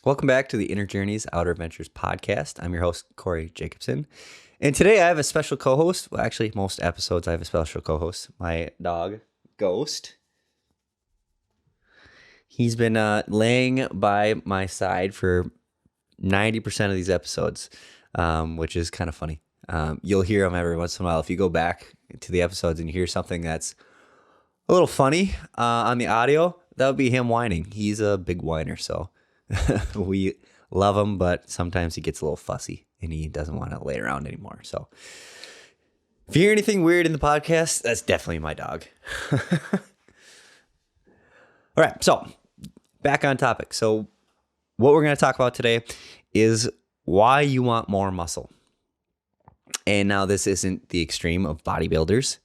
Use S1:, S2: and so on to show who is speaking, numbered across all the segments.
S1: Welcome back to the Inner Journeys Outer Adventures podcast. I'm your host, Corey Jacobson. And today I have a special co-host. Well, actually, most episodes I have a special co-host. My dog, Ghost. He's been laying by my side for 90% of these episodes, which is kind of funny. You'll hear him every once in a while. If you go back to the episodes and you hear something that's a little funny on the audio, that would be him whining. He's a big whiner, so we love him, but sometimes he gets a little fussy and he doesn't want to lay around anymore. So if you hear anything weird in the podcast, that's definitely my dog. All right, so back on topic. So what we're going to talk about today is why you want more muscle. And now this isn't the extreme of bodybuilders.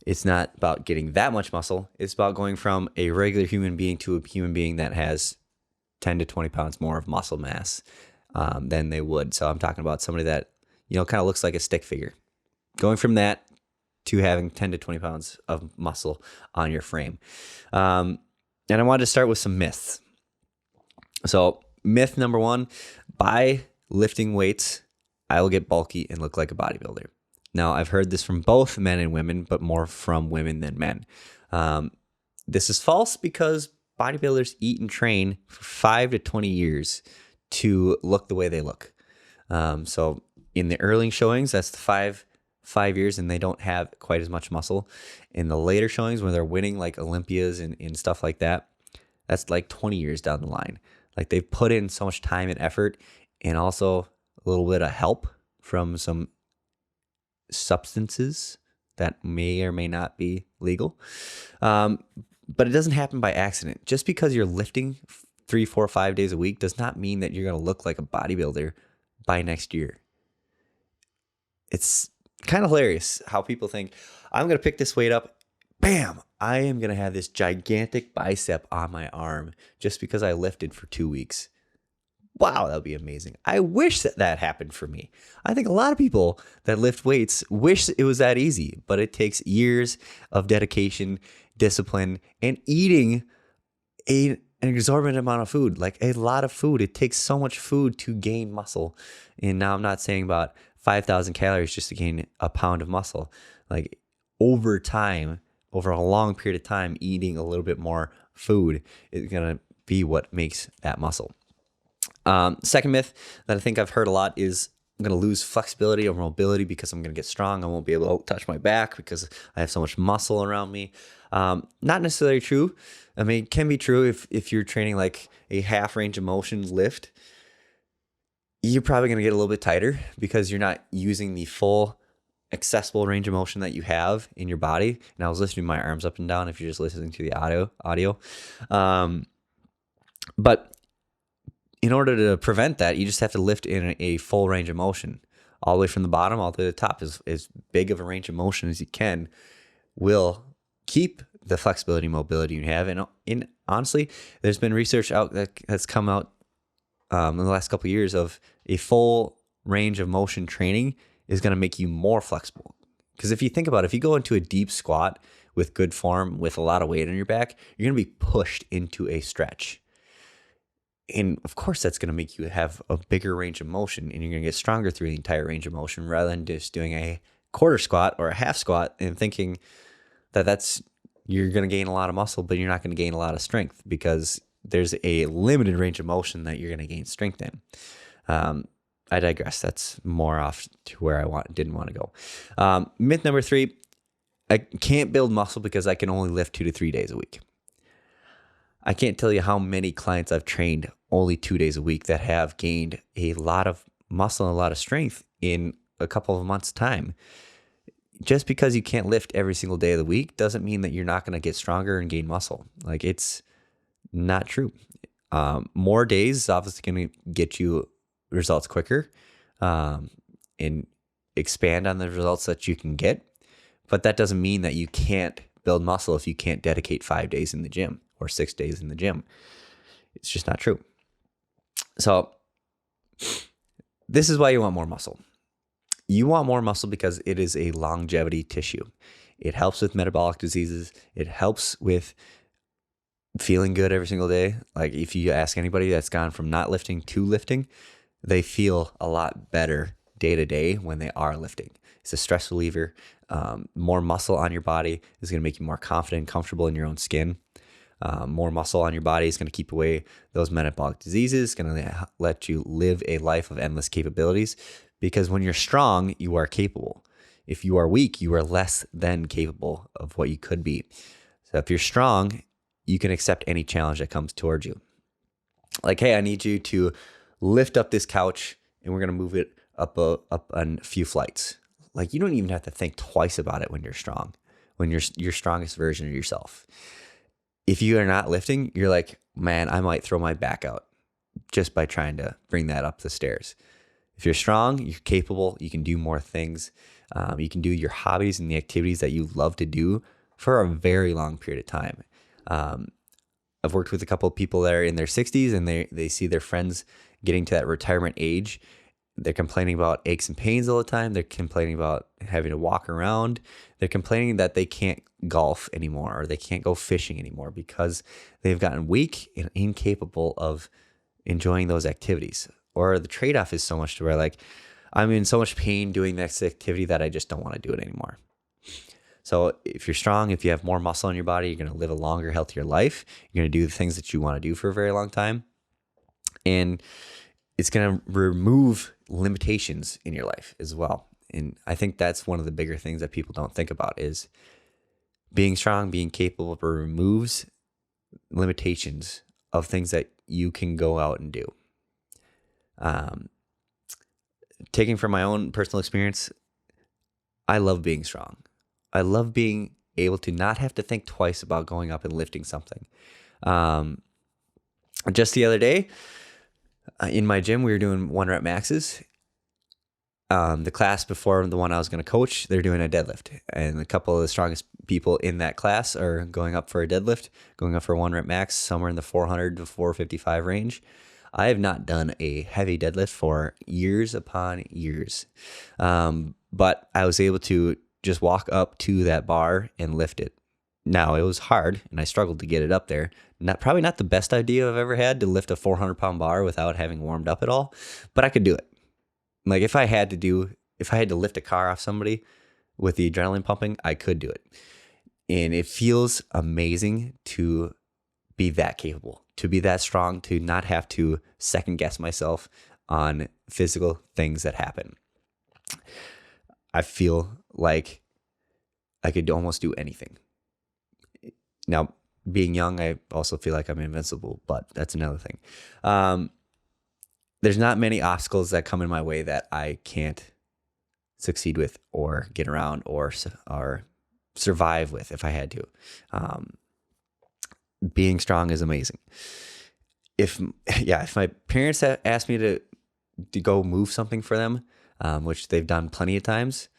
S1: It's not about getting that much muscle. It's about going from a regular human being to a human being that has 10 to 20 pounds more of muscle mass than they would. So I'm talking about somebody that, kind of looks like a stick figure. Going from that to having 10 to 20 pounds of muscle on your frame. And I wanted to start with some myths. So myth number one, by lifting weights, I will get bulky and look like a bodybuilder. Now, I've heard this from both men and women, but more from women than men. This is false because bodybuilders eat and train for 5 to 20 years to look the way they look. So in the early showings, that's the five years, and they don't have quite as much muscle. In the later showings, when they're winning like Olympias and stuff like that, that's like 20 years down the line. Like they've put in so much time and effort, and also a little bit of help from some substances that may or may not be legal. But it doesn't happen by accident. Just because you're lifting 3, 4, 5 days a week does not mean that you're going to look like a bodybuilder by next year. It's kind of hilarious how people think, I'm going to pick this weight up. Bam! I am going to have this gigantic bicep on my arm just because I lifted for 2 weeks. Wow, that would be amazing. I wish that happened for me. I think a lot of people that lift weights wish it was that easy, but it takes years of dedication, discipline, and eating an exorbitant amount of food, like a lot of food. It takes so much food to gain muscle. And now I'm not saying about 5,000 calories just to gain a pound of muscle. Like over time, over a long period of time, eating a little bit more food is going to be what makes that muscle. Second myth that I think I've heard a lot is I'm going to lose flexibility or mobility because I'm going to get strong. I won't be able to touch my back because I have so much muscle around me. Not necessarily true. I mean, it can be true if you're training like a half range of motion lift. You're probably going to get a little bit tighter because you're not using the full accessible range of motion that you have in your body. And I was listening to my arms up and down if you're just listening to the audio. But in order to prevent that, you just have to lift in a full range of motion, all the way from the bottom all the way to the top. As big of a range of motion as you can will keep the flexibility and mobility you have. And honestly, there's been research out that has come out in the last couple of years of a full range of motion training is going to make you more flexible. Because if you think about it, if you go into a deep squat with good form, with a lot of weight on your back, you're going to be pushed into a stretch. And of course, that's going to make you have a bigger range of motion, and you're going to get stronger through the entire range of motion rather than just doing a quarter squat or a half squat and thinking that you're going to gain a lot of muscle, but you're not going to gain a lot of strength because there's a limited range of motion that you're going to gain strength in. I digress. That's more off to where I didn't want to go. Myth number 3, I can't build muscle because I can only lift 2 to 3 days a week. I can't tell you how many clients I've trained only 2 days a week that have gained a lot of muscle and a lot of strength in a couple of months' time. Just because you can't lift every single day of the week doesn't mean that you're not going to get stronger and gain muscle. Like, it's not true. More days is obviously going to get you results quicker and expand on the results that you can get. But that doesn't mean that you can't build muscle if you can't dedicate 5 days in the gym or 6 days in the gym. It's just not true. So this is why you want more muscle. You want more muscle because it is a longevity tissue. It helps with metabolic diseases. It helps with feeling good every single day. Like if you ask anybody that's gone from not lifting to lifting, they feel a lot better day to day when they are lifting. It's a stress reliever. More muscle on your body is going to make you more confident and comfortable in your own skin. More muscle on your body is going to keep away those metabolic diseases, going to let you live a life of endless capabilities, because when you're strong, you are capable. If you are weak, you are less than capable of what you could be. So if you're strong, you can accept any challenge that comes towards you. Like, hey, I need you to lift up this couch and we're going to move it up a few flights. Like, you don't even have to think twice about it when you're strong, when you're your strongest version of yourself. If you are not lifting, you're like, man, I might throw my back out just by trying to bring that up the stairs. If you're strong, you're capable, you can do more things. You can do your hobbies and the activities that you love to do for a very long period of time. I've worked with a couple of people that are in their 60s and they see their friends getting to that retirement age. They're complaining about aches and pains all the time. They're complaining about having to walk around. They're complaining that they can't golf anymore or they can't go fishing anymore because they've gotten weak and incapable of enjoying those activities. Or the trade-off is so much to where like, I'm in so much pain doing this activity that I just don't want to do it anymore. So if you're strong, if you have more muscle in your body, you're going to live a longer, healthier life. You're going to do the things that you want to do for a very long time. And it's going to remove limitations in your life as well. And I think that's one of the bigger things that people don't think about is being strong, being capable, removes limitations of things that you can go out and do. Taking from my own personal experience, I love being strong. I love being able to not have to think twice about going up and lifting something. Just the other day, in my gym, we were doing 1-rep maxes. The class before the one I was going to coach, they're doing a deadlift. And a couple of the strongest people in that class are going up for a deadlift, going up for a 1-rep max, somewhere in the 400 to 455 range. I have not done a heavy deadlift for years upon years. But I was able to just walk up to that bar and lift it. Now, it was hard, and I struggled to get it up there. Probably not the best idea I've ever had to lift a 400-pound bar without having warmed up at all, but I could do it. Like if I had to lift a car off somebody with the adrenaline pumping, I could do it. And it feels amazing to be that capable, to be that strong, to not have to second guess myself on physical things that happen. I feel like I could almost do anything. Now, being young, I also feel like I'm invincible, but that's another thing. There's not many obstacles that come in my way that I can't succeed with or get around or survive with if I had to. Being strong is amazing. If my parents had asked me to go move something for them, which they've done plenty of times,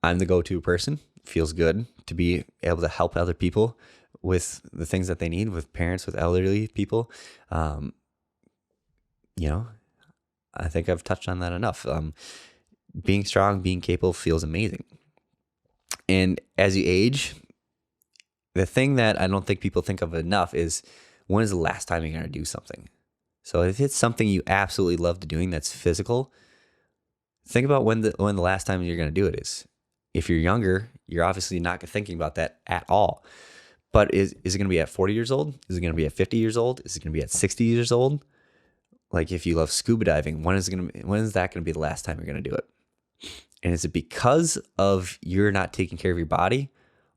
S1: I'm the go-to person. Feels good to be able to help other people with the things that they need, with parents, with elderly people. I think I've touched on that enough. Being strong, being capable feels amazing. And as you age, the thing that I don't think people think of enough is when is the last time you're going to do something? So if it's something you absolutely love to doing that's physical, think about when the last time you're going to do it is. If you're younger, you're obviously not thinking about that at all. But is it going to be at 40 years old? Is it going to be at 50 years old? Is it going to be at 60 years old? Like if you love scuba diving, when is that going to be the last time you're going to do it? And is it because of you're not taking care of your body,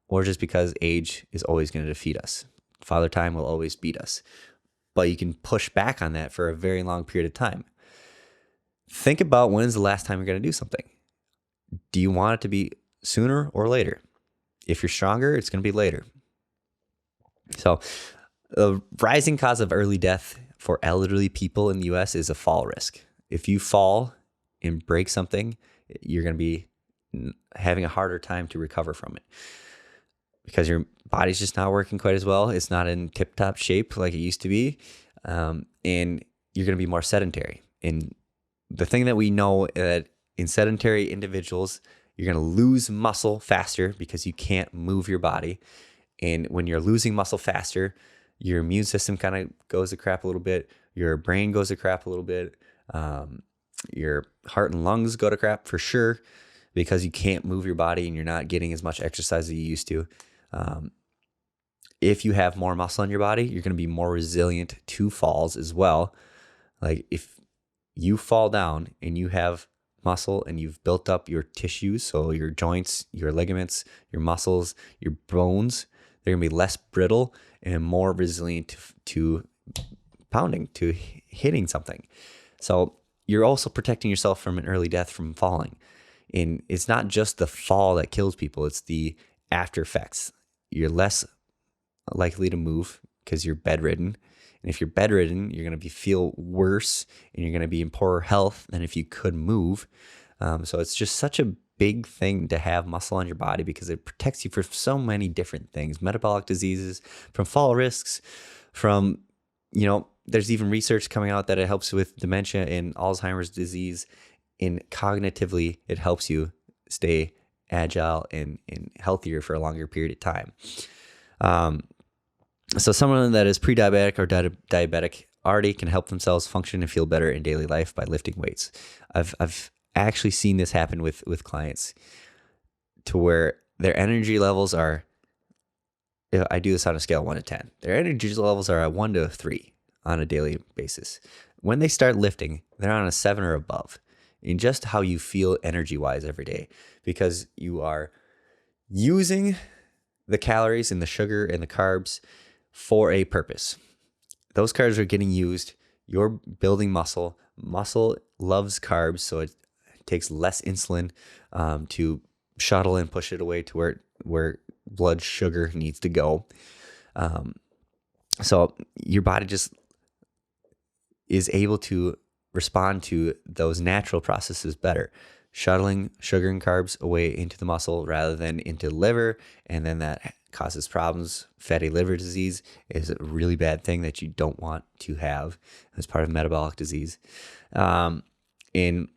S1: or just because age is always going to defeat us? Father Time will always beat us. But you can push back on that for a very long period of time. Think about when is the last time you're going to do something. Do you want it to be sooner or later? If you're stronger, it's going to be later. So the rising cause of early death for elderly people in the U.S. is a fall risk. If you fall and break something, you're going to be having a harder time to recover from it because your body's just not working quite as well. It's not in tip-top shape like it used to be. And you're going to be more sedentary. And the thing that we know that in sedentary individuals, you're going to lose muscle faster because you can't move your body. And when you're losing muscle faster, your immune system kind of goes to crap a little bit. Your brain goes to crap a little bit. Your heart and lungs go to crap for sure, because you can't move your body and you're not getting as much exercise as you used to. If you have more muscle in your body, you're going to be more resilient to falls as well. Like if you fall down and you have muscle and you've built up your tissues, so your joints, your ligaments, your muscles, your bones, they're going to be less brittle and more resilient to pounding, to hitting something. So you're also protecting yourself from an early death from falling. And it's not just the fall that kills people, it's the after effects. You're less likely to move because you're bedridden. And if you're bedridden, you're going to feel worse and you're going to be in poorer health than if you could move. So it's just such a big thing to have muscle on your body, because it protects you from so many different things, metabolic diseases, from fall risks, from, there's even research coming out that it helps with dementia and Alzheimer's disease. And cognitively, it helps you stay agile and healthier for a longer period of time. So someone that is pre-diabetic or diabetic already can help themselves function and feel better in daily life by lifting weights. I've actually seen this happen with clients, to where their energy levels are, I do this on a scale of 1 to 10. Their energy levels are at 1 to 3 on a daily basis. When they start lifting, they're on a 7 or above in just how you feel energy-wise every day, because you are using the calories and the sugar and the carbs for a purpose. Those carbs are getting used. You're building muscle. Muscle loves carbs, so it takes less insulin to shuttle and push it away to where blood sugar needs to go. So your body just is able to respond to those natural processes better, shuttling sugar and carbs away into the muscle rather than into the liver, and then that causes problems. Fatty liver disease is a really bad thing that you don't want to have as part of metabolic disease. And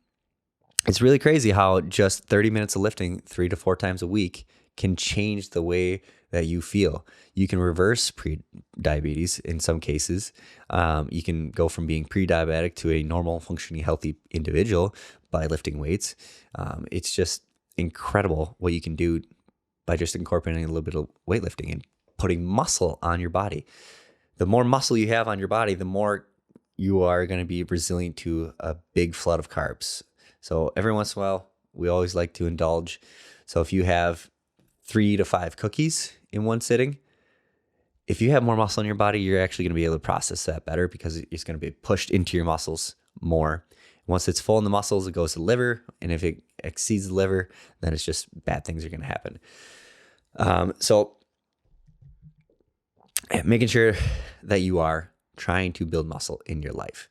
S1: it's really crazy how just 30 minutes of lifting 3 to 4 times a week can change the way that you feel. You can reverse pre-diabetes in some cases. You can go from being pre-diabetic to a normal, functioning, healthy individual by lifting weights. It's just incredible what you can do by just incorporating a little bit of weightlifting and putting muscle on your body. The more muscle you have on your body, the more you are going to be resilient to a big flood of carbs. So every once in a while, we always like to indulge. So if you have 3 to 5 cookies in one sitting, if you have more muscle in your body, you're actually going to be able to process that better, because it's going to be pushed into your muscles more. Once it's full in the muscles, it goes to the liver. And if it exceeds the liver, then it's just bad things are going to happen. So making sure that you are trying to build muscle in your life.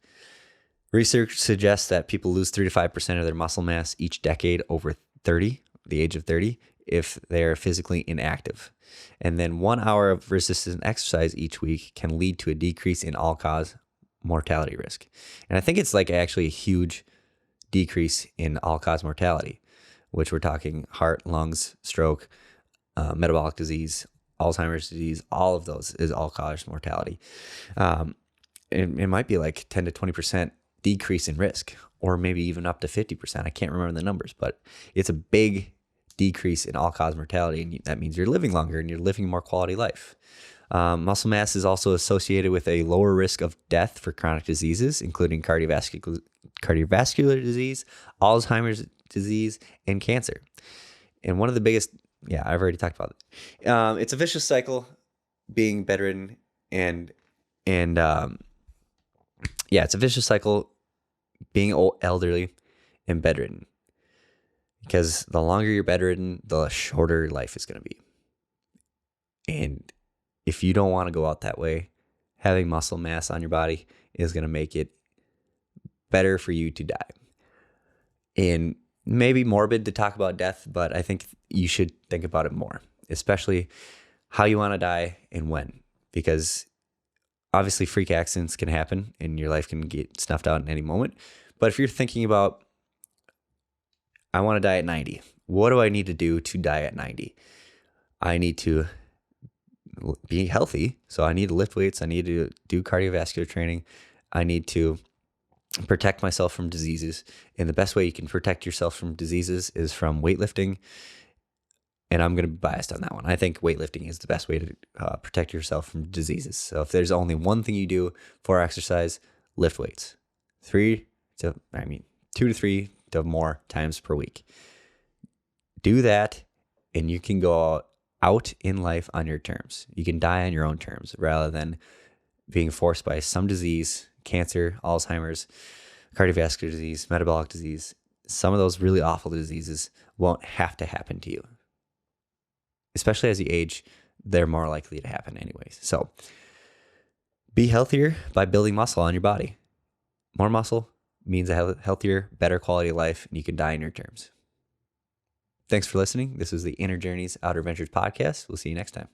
S1: Research suggests that people lose 3 to 5% of their muscle mass each decade over the age of 30, if they're physically inactive. And then 1 hour of resistant exercise each week can lead to a decrease in all-cause mortality risk. And I think it's like actually a huge decrease in all-cause mortality, which we're talking heart, lungs, stroke, metabolic disease, Alzheimer's disease, all of those is all-cause mortality. It might be like 10 to 20% decrease in risk, or maybe even up to 50%. I can't remember the numbers, but it's a big decrease in all-cause mortality, and that means you're living longer and you're living more quality life. Muscle mass is also associated with a lower risk of death for chronic diseases, including cardiovascular disease, Alzheimer's disease, and cancer. And one of the biggest, I've already talked about it. It's a vicious cycle, being bedridden and it's a vicious cycle being elderly and bedridden, because the longer you're bedridden, the shorter life is going to be. And if you don't want to go out that way, having muscle mass on your body is going to make it better for you to die. And maybe morbid to talk about death, but I think you should think about it more, especially how you want to die and when, because obviously freak accidents can happen and your life can get snuffed out in any moment. But if you're thinking about, I want to die at 90, what do I need to do to die at 90? I need to be healthy. So I need to lift weights. I need to do cardiovascular training. I need to protect myself from diseases. And the best way you can protect yourself from diseases is from weightlifting. And I'm going to be biased on that one. I think weightlifting is the best way to protect yourself from diseases. So if there's only one thing you do for exercise, lift weights. 2 to 3 to more times per week. Do that, and you can go out in life on your terms. You can die on your own terms rather than being forced by some disease, cancer, Alzheimer's, cardiovascular disease, metabolic disease. Some of those really awful diseases won't have to happen to you. Especially as you age, they're more likely to happen anyways. So be healthier by building muscle on your body. More muscle means a healthier, better quality of life, and you can die on your terms. Thanks for listening. This is the Inner Journeys Outer Ventures podcast. We'll see you next time.